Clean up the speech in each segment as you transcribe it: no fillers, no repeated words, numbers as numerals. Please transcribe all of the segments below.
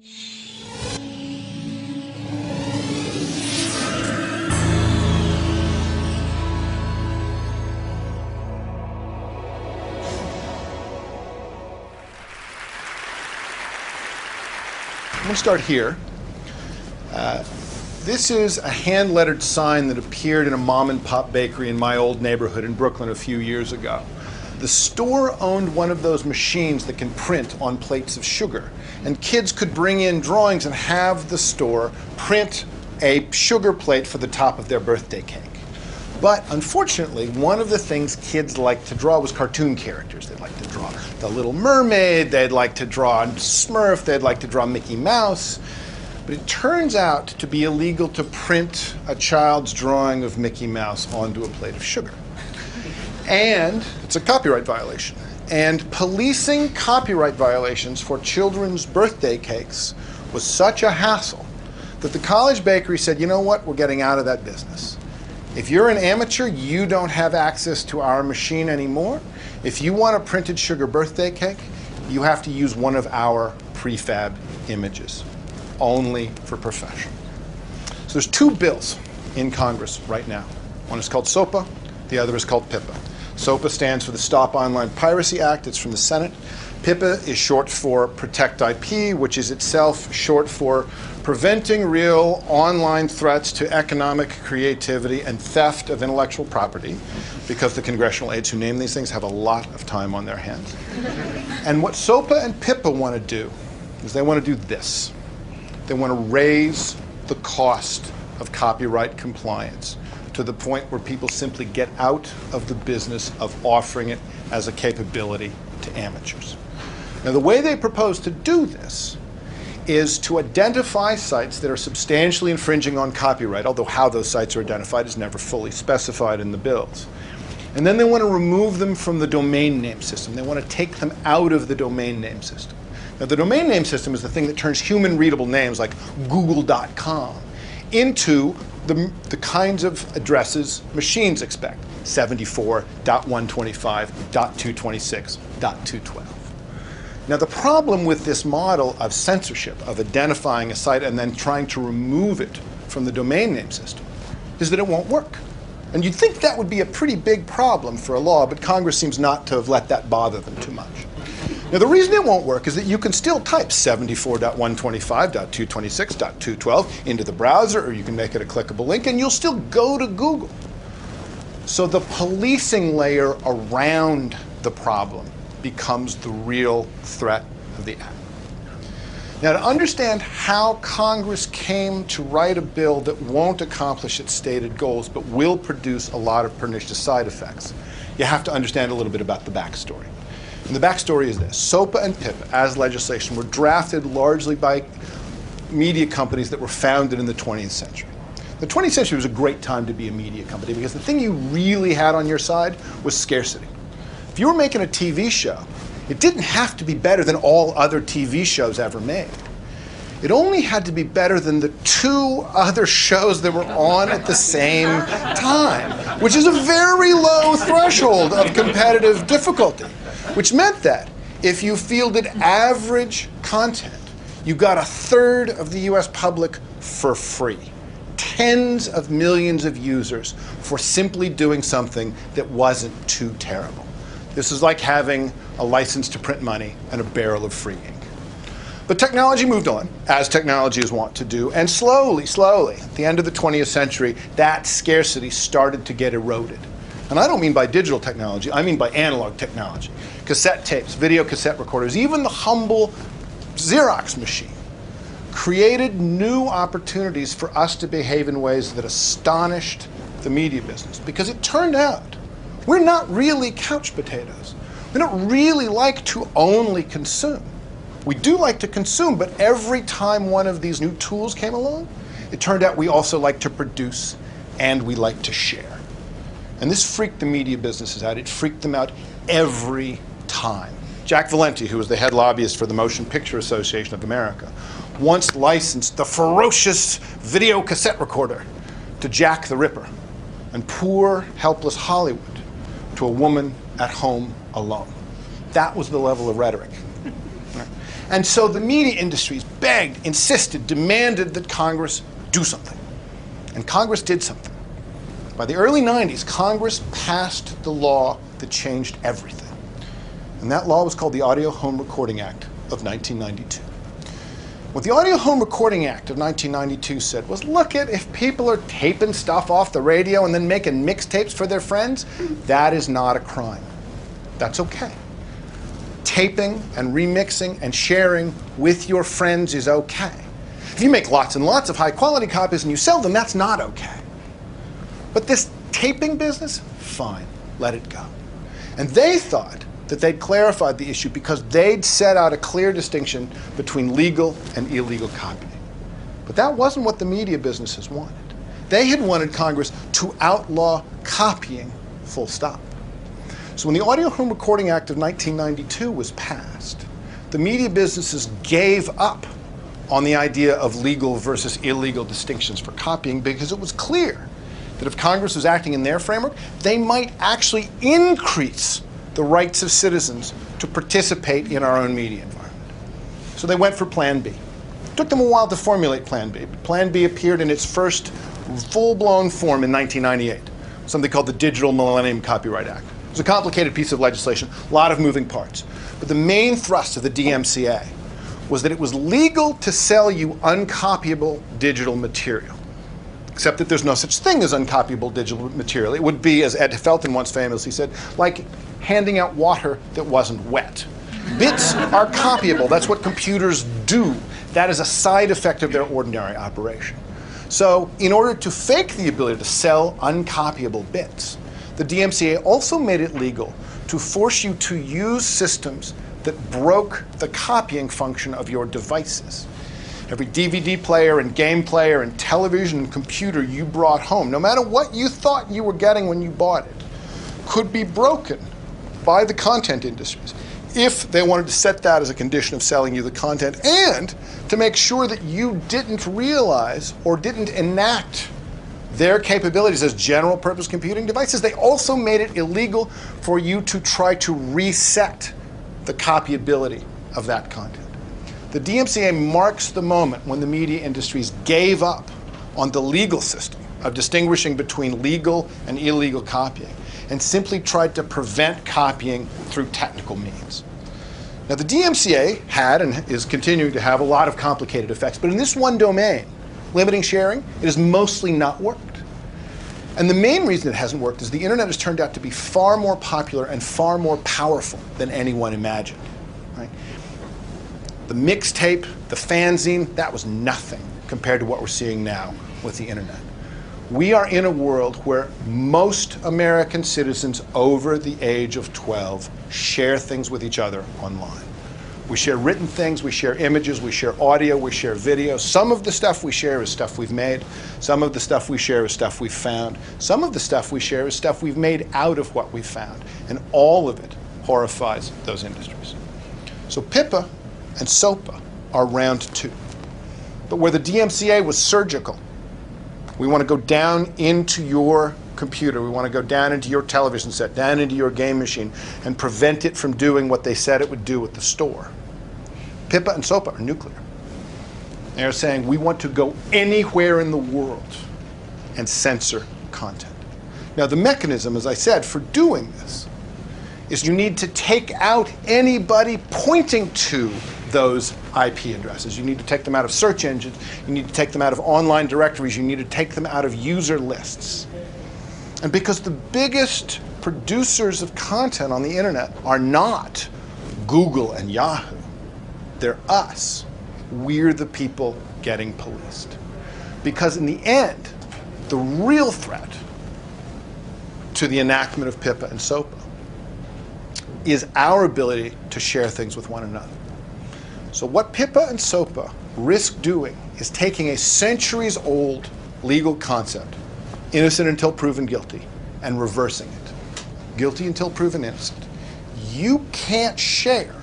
I'm going to start here. This is a hand-lettered sign that appeared in a mom-and-pop bakery in my old neighborhood in Brooklyn a few years ago. The store owned one of those machines that can print on plates of sugar. And kids could bring in drawings and have the store print a sugar plate for the top of their birthday cake. But unfortunately, one of the things kids liked to draw was cartoon characters. They'd like to draw the Little Mermaid, they'd like to draw Smurf, they'd like to draw Mickey Mouse. But it turns out to be illegal to print a child's drawing of Mickey Mouse onto a plate of sugar. And it's a copyright violation. And policing copyright violations for children's birthday cakes was such a hassle that the college bakery said, you know what, we're getting out of that business. If you're an amateur, you don't have access to our machine anymore. If you want a printed sugar birthday cake, you have to use one of our prefab images, only for professional. So there's two bills in Congress right now. One is called SOPA, the other is called PIPA. SOPA stands for the Stop Online Piracy Act. It's from the Senate. PIPA is short for Protect IP, which is itself short for Preventing Real Online Threats to Economic Creativity and Theft of Intellectual Property, because the congressional aides who name these things have a lot of time on their hands. And what SOPA and PIPA want to do is they want to do this. They want to raise the cost of copyright compliance to the point where people simply get out of the business of offering it as a capability to amateurs. Now, the way they propose to do this is to identify sites that are substantially infringing on copyright, although how those sites are identified is never fully specified in the bills. And then they want to remove them from the domain name system. They want to take them out of the domain name system. Now, the domain name system is the thing that turns human readable names like google.com into the kinds of addresses machines expect, 74.125.226.212. Now, the problem with this model of censorship, of identifying a site and then trying to remove it from the domain name system, is that it won't work. And you'd think that would be a pretty big problem for a law, but Congress seems not to have let that bother them too much. Now, the reason it won't work is that you can still type 74.125.226.212 into the browser, or you can make it a clickable link, and you'll still go to Google. So the policing layer around the problem becomes the real threat of the act. Now, to understand how Congress came to write a bill that won't accomplish its stated goals but will produce a lot of pernicious side effects, you have to understand a little bit about the backstory. And the backstory is this. SOPA and PIPA, as legislation, were drafted largely by media companies that were founded in the 20th century. The 20th century was a great time to be a media company because the thing you really had on your side was scarcity. If you were making a TV show, it didn't have to be better than all other TV shows ever made. It only had to be better than the two other shows that were on at the same time, which is a very low threshold of competitive difficulty, which meant that if you fielded average content, you got a third of the US public for free. Tens of millions of users for simply doing something that wasn't too terrible. This is like having a license to print money and a barrel of free ink. But technology moved on, as technology is wont to do, and slowly, at the end of the 20th century, that scarcity started to get eroded. And I don't mean by digital technology, I mean by analog technology. Cassette tapes, video cassette recorders, even the humble Xerox machine created new opportunities for us to behave in ways that astonished the media business. Because it turned out we're not really couch potatoes. We don't really like to only consume. We do like to consume, but every time one of these new tools came along, it turned out we also like to produce and we like to share. And this freaked the media businesses out. It freaked them out every time. Jack Valenti, who was the head lobbyist for the Motion Picture Association of America, once licensed the ferocious video cassette recorder to Jack the Ripper and poor, helpless Hollywood to a woman at home alone. That was the level of rhetoric. And so the media industries begged, insisted, demanded that Congress do something. And Congress did something. By the early 90s, Congress passed the law that changed everything. And that law was called the Audio Home Recording Act of 1992. What the Audio Home Recording Act of 1992 said was, look at, if people are taping stuff off the radio and then making mixtapes for their friends, that is not a crime. That's okay. Taping and remixing and sharing with your friends is okay. If you make lots and lots of high-quality copies and you sell them, that's not okay. But this taping business, fine, let it go. And they thought that they'd clarified the issue because they'd set out a clear distinction between legal and illegal copying. But that wasn't what the media businesses wanted. They had wanted Congress to outlaw copying, full stop. So when the Audio Home Recording Act of 1992 was passed, the media businesses gave up on the idea of legal versus illegal distinctions for copying because it was clear that if Congress was acting in their framework, they might actually increase the rights of citizens to participate in our own media environment. So they went for Plan B. It took them a while to formulate Plan B, but Plan B appeared in its first full-blown form in 1998, something called the Digital Millennium Copyright Act. It was a complicated piece of legislation, a lot of moving parts. But the main thrust of the DMCA was that it was legal to sell you uncopyable digital material. Except that there's no such thing as uncopyable digital material. It would be, as Ed Felton once famously said, like handing out water that wasn't wet. Bits are copyable. That's what computers do. That is a side effect of their ordinary operation. So in order to fake the ability to sell uncopyable bits, the DMCA also made it legal to force you to use systems that broke the copying function of your devices. Every DVD player and game player and television and computer you brought home, no matter what you thought you were getting when you bought it, could be broken by the content industries if they wanted to set that as a condition of selling you the content, and to make sure that you didn't realize or didn't enact their capabilities as general purpose computing devices. They also made it illegal for you to try to reset the copyability of that content. The DMCA marks the moment when the media industries gave up on the legal system of distinguishing between legal and illegal copying and simply tried to prevent copying through technical means. Now, the DMCA had and is continuing to have a lot of complicated effects, but in this one domain, limiting sharing, it has mostly not worked. And the main reason it hasn't worked is the internet has turned out to be far more popular and far more powerful than anyone imagined. Right? The mixtape, the fanzine, that was nothing compared to what we're seeing now with the internet. We are in a world where most American citizens over the age of 12 share things with each other online. We share written things, we share images, we share audio, we share video. Some of the stuff we share is stuff we've made. Some of the stuff we share is stuff we've found. Some of the stuff we share is stuff we've made out of what we've found. And all of it horrifies those industries. So PIPA and SOPA are round two. But where the DMCA was surgical, we want to go down into your computer, we want to go down into your television set, down into your game machine, and prevent it from doing what they said it would do at the store. PIPA and SOPA are nuclear. They're saying we want to go anywhere in the world and censor content. Now the mechanism, as I said, for doing this is you need to take out anybody pointing to those IP addresses. You need to take them out of search engines. You need to take them out of online directories. You need to take them out of user lists. And because the biggest producers of content on the internet are not Google and Yahoo, they're us. We're the people getting policed. Because in the end, the real threat to the enactment of PIPA and SOPA is our ability to share things with one another. So what PIPA and SOPA risk doing is taking a centuries-old legal concept, innocent until proven guilty, and reversing it. Guilty until proven innocent. You can't share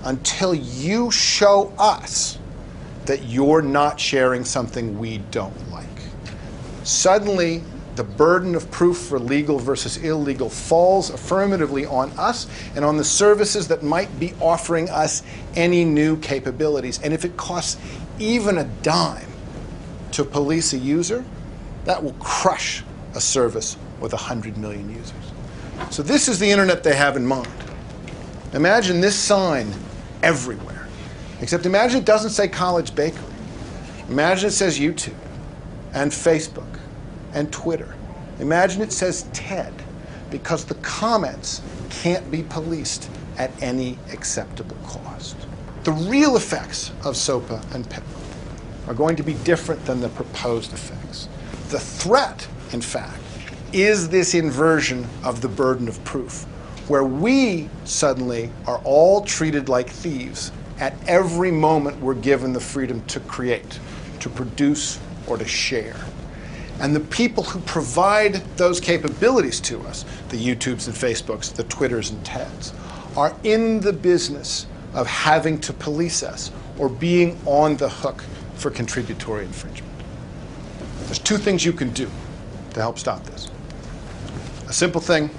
until you show us that you're not sharing something we don't like. Suddenly, the burden of proof for legal versus illegal falls affirmatively on us and on the services that might be offering us any new capabilities. And if it costs even a dime to police a user, that will crush a service with 100 million users. So this is the internet they have in mind. Imagine this sign everywhere. Except imagine it doesn't say College Bakery. Imagine it says YouTube and Facebook and Twitter. Imagine it says TED, because the comments can't be policed at any acceptable cost. The real effects of SOPA and PIPA are going to be different than the proposed effects. The threat, in fact, is this inversion of the burden of proof, where we suddenly are all treated like thieves at every moment we're given the freedom to create, to produce, or to share. And the people who provide those capabilities to us, the YouTubes and Facebooks, the Twitters and TEDs, are in the business of having to police us or being on the hook for contributory infringement. There's two things you can do to help stop this. A simple thing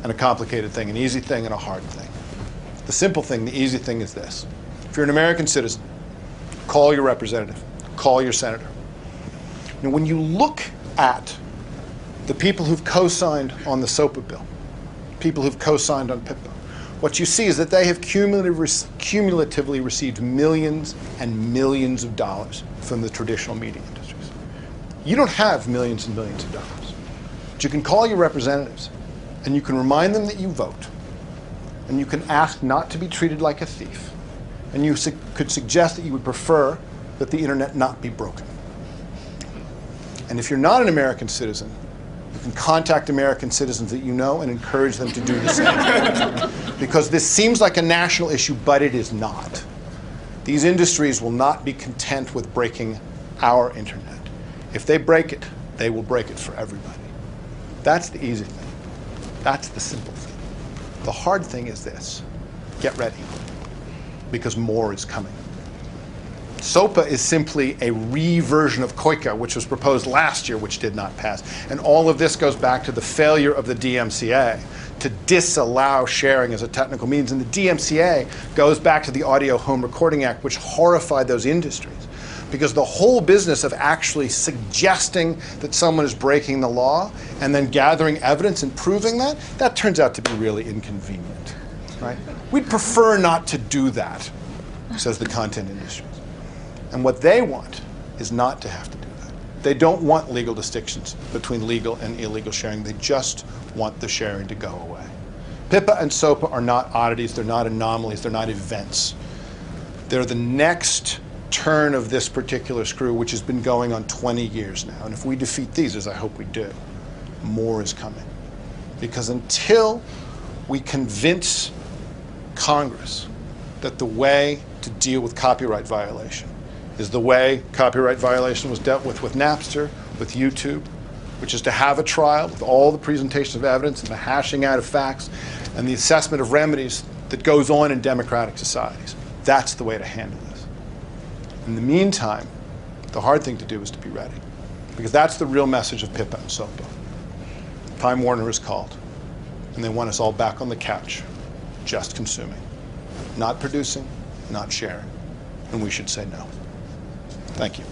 and a complicated thing, an easy thing and a hard thing. The simple thing, the easy thing is this. If you're an American citizen, call your representative, call your senator. Now, when you look at the people who've co-signed on the SOPA bill, people who've co-signed on PIPA, what you see is that they have cumulatively received millions and millions of dollars from the traditional media industries. You don't have millions and millions of dollars. But you can call your representatives, and you can remind them that you vote, and you can ask not to be treated like a thief, and you could suggest that you would prefer that the internet not be broken. And if you're not an American citizen, you can contact American citizens that you know and encourage them to do the same. Because this seems like a national issue, but it is not. These industries will not be content with breaking our internet. If they break it, they will break it for everybody. That's the easy thing. That's the simple thing. The hard thing is this. Get ready, because more is coming. SOPA is simply a re-version of COICA, which was proposed last year, which did not pass. And all of this goes back to the failure of the DMCA to disallow sharing as a technical means. And the DMCA goes back to the Audio Home Recording Act, which horrified those industries. Because the whole business of actually suggesting that someone is breaking the law and then gathering evidence and proving that, that turns out to be really inconvenient, right? We'd prefer not to do that, says the content industry. And what they want is not to have to do that. They don't want legal distinctions between legal and illegal sharing. They just want the sharing to go away. PIPA and SOPA are not oddities. They're not anomalies. They're not events. They're the next turn of this particular screw, which has been going on 20 years now. And if we defeat these, as I hope we do, more is coming. Because until we convince Congress that the way to deal with copyright violation is the way copyright violation was dealt with Napster, with YouTube, which is to have a trial with all the presentations of evidence and the hashing out of facts and the assessment of remedies that goes on in democratic societies. That's the way to handle this. In the meantime, the hard thing to do is to be ready, because that's the real message of PIPA and SOPA. Time Warner is called, and they want us all back on the couch, just consuming, not producing, not sharing, and we should say no. Thank you.